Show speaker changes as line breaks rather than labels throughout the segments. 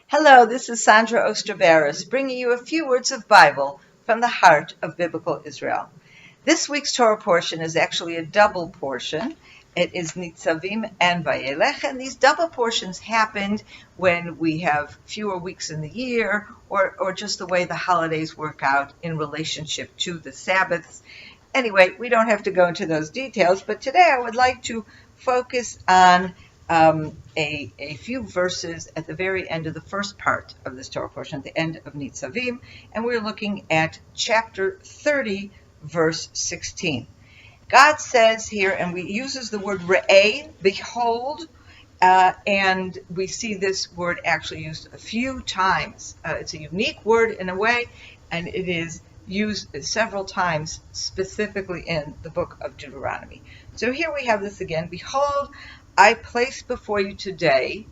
Hello, this is Sondra Oster, Baras, bringing you a few words of Bible from the heart of Biblical Israel. This week's Torah portion is actually a double portion. It is Nitzavim and Vayeilech, and these double portions happened when we have fewer weeks in the year or just the way the holidays work out in relationship to the Sabbaths. Anyway, we don't have to go into those details, but today I would like to focus on a few verses at the very end of the first part of this Torah portion, at the end of Nitzavim, and we're looking at chapter 30, verse 16. God says here, and we uses the word re'eh, behold, and we see this word actually used a few times. It's a unique word in a way, and it is used several times specifically in the book of Deuteronomy. So here we have this again, behold, I place before you today.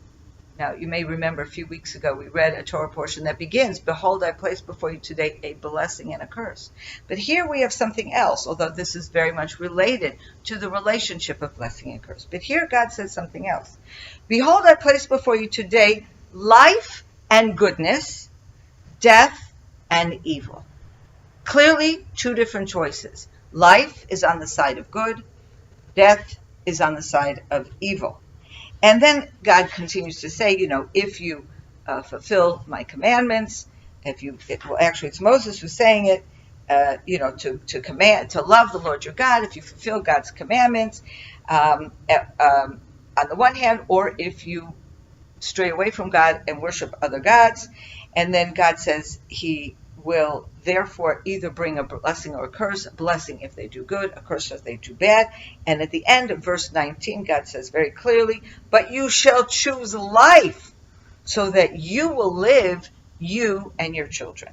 Now, you may remember a few weeks ago we read a Torah portion that begins, behold, I place before you today a blessing and a curse. But here we have something else, although this is very much related to the relationship of blessing and curse. But here God says something else. Behold, I place before you today life and goodness, death and evil. Clearly, two different choices. Life is on the side of good, death is on the side of evil. And then God continues to say, if you fulfill my commandments, it's Moses who's saying it, to love the Lord your God, if you fulfill God's commandments, on the one hand, or if you stray away from God and worship other gods. And then God says he will therefore either bring a blessing or a curse, a blessing if they do good, a curse if they do bad. And at the end of verse 19, God says very clearly, but you shall choose life so that you will live, you and your children.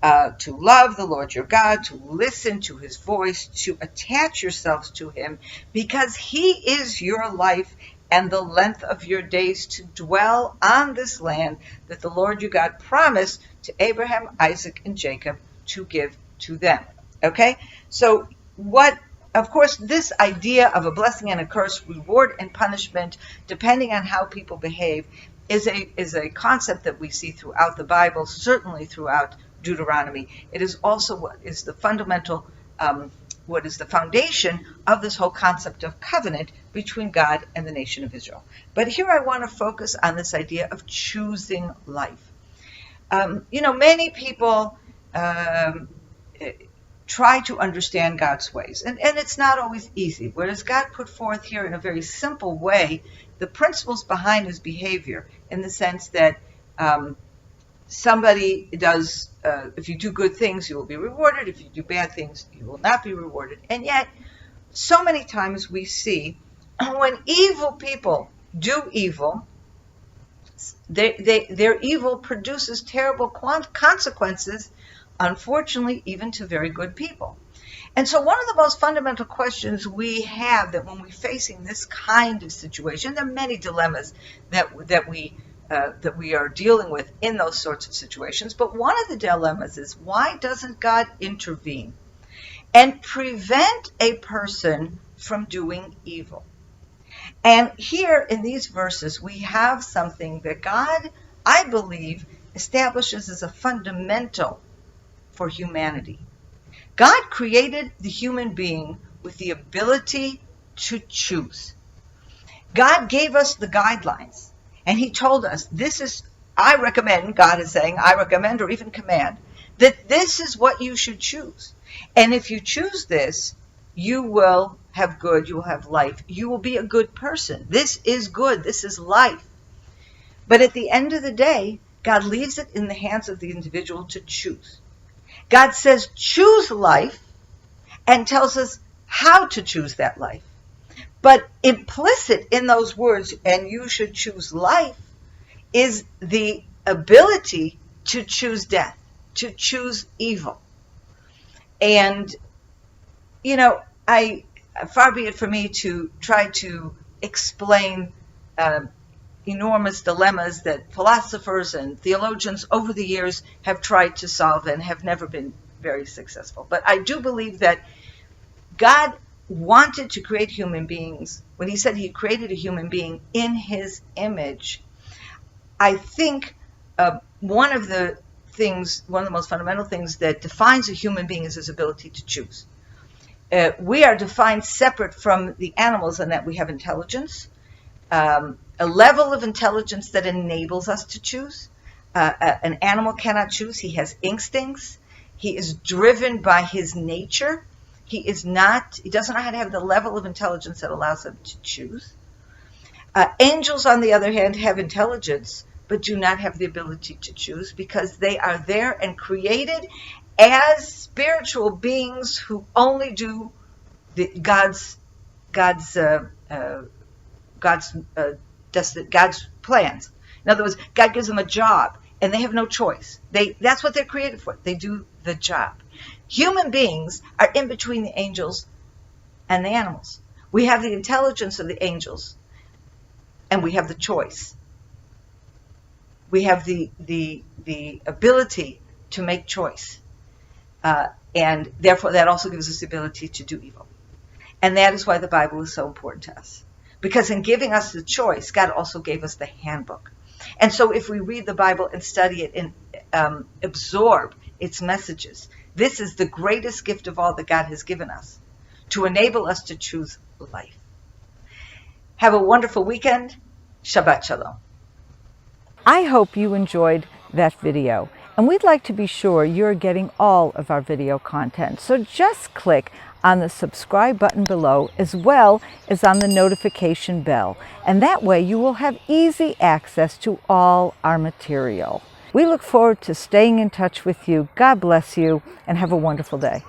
To love the Lord your God, to listen to his voice, to attach yourselves to him, because he is your life and the length of your days to dwell on this land that the Lord your God promised to Abraham, Isaac, and Jacob to give to them. Okay? So of course, this idea of a blessing and a curse, reward and punishment, depending on how people behave, is a concept that we see throughout the Bible, certainly throughout Deuteronomy. It is also what is the foundation of this whole concept of covenant between God and the nation of Israel. But here I want to focus on this idea of choosing life. Many people try to understand God's ways, and it's not always easy. Whereas God put forth here in a very simple way the principles behind his behavior, in the sense that somebody does, if you do good things, you will be rewarded. If you do bad things, you will not be rewarded. And yet, so many times we see when evil people do evil, their evil produces terrible consequences, unfortunately, even to very good people. And so one of the most fundamental questions we have, that when we're facing this kind of situation, there are many dilemmas that we are dealing with in those sorts of situations. But one of the dilemmas is, why doesn't God intervene and prevent a person from doing evil? And here in these verses, we have something that God, I believe, establishes as a fundamental for humanity. God created the human being with the ability to choose. God gave us the guidelines. And he told us, I recommend, God is saying, I recommend or even command, that this is what you should choose. And if you choose this, you will have good, you will have life, you will be a good person. This is good, this is life. But at the end of the day, God leaves it in the hands of the individual to choose. God says, choose life, and tells us how to choose that life. But implicit in those words, and you should choose life, is the ability to choose death, to choose evil. And, far be it for me to try to explain enormous dilemmas that philosophers and theologians over the years have tried to solve and have never been very successful. But I do believe that God wanted to create human beings. When he said he created a human being in his image, I think one of the most fundamental things that defines a human being is his ability to choose. We are defined separate from the animals in that we have intelligence, a level of intelligence that enables us to choose. An animal cannot choose. He has instincts. He is driven by his nature. He doesn't know how to have the level of intelligence that allows him to choose. Angels, on the other hand, have intelligence, but do not have the ability to choose because they are there and created as spiritual beings who only do God's plans. In other words, God gives them a job, and they have no choice. That's what they're created for. They do the job. Human beings are in between the angels and the animals. We have the intelligence of the angels, and we have the choice. We have the ability to make choice. And therefore, that also gives us the ability to do evil. And that is why the Bible is so important to us. Because in giving us the choice, God also gave us the handbook. And so if we read the Bible and study it and absorb its messages, this is the greatest gift of all that God has given us, to enable us to choose life. Have a wonderful weekend. Shabbat Shalom.
I hope you enjoyed that video, and we'd like to be sure you're getting all of our video content. So just click on the subscribe button below as well as on the notification bell, and that way you will have easy access to all our material. We look forward to staying in touch with you. God bless you, and have a wonderful day.